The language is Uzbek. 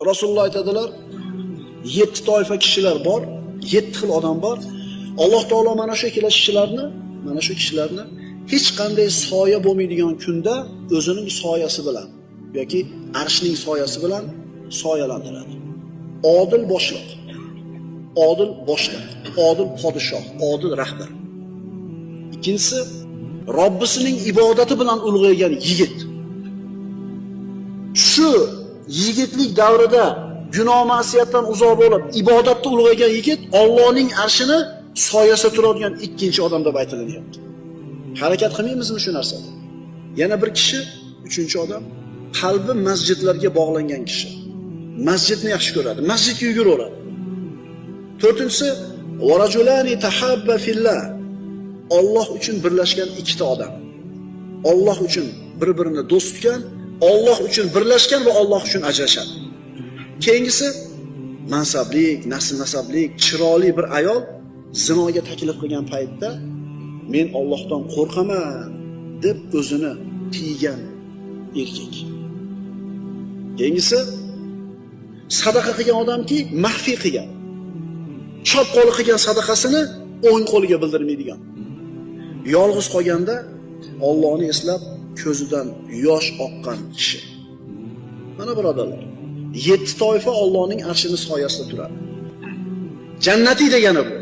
Rasululloh aytadilar, 7 toifa kishilar bor, 7 xil odam bor. Alloh taolo mana shu kishilarni hech qanday soya bo'lmaydigan kunda o'zining soyasi bilan yoki arshning soyasi bilan soyalantiradi. Odil boshliq, odil podshoh, odil rahbar. Ikkinchisi, Robbisining ibodati bilan ulg'aygan yigit. Shu yigitlik davrida gunoh ma'siyatdan uzoq bo'lib, ibodatda ulg'aygan yigit Allohning arshini soyasida turadigan ikkinchi odam deb aytilyapti. Harakat qilmaymizmi shu narsada? Yana bir kishi, uchinchi odam, qalbi masjidlarga bog'langan kishi. Masjidni yaxshi ko'radi, masjidga yuguraveradi. To'rtinchisi, va rajulani tahabba fillah. Alloh uchun birlashgan ikkita odam. Alloh uchun bir-birini do'st tutgan, Alloh uchun birlashgan va Alloh uchun ajrashadi. Keyingisi, mansablik, nasl-nasablik, chiroyli bir ayol zinoga taklif qilgan paytda men Allohdan qo'rqaman deb o'zini tiygan erkak. Keyingisi, sadaqa qilgan odamki, maxfiy qilgan. Chop qo'li qilgan sadaqasini o'ng qo'liga bildirmaydigan. Yolg'iz qolganda Allohni eslab ko'zidan yosh oqqan kishi. Mana birodarlar, 7 toifa Allohning arshini soyasida turadi. Jannatiy degani bu.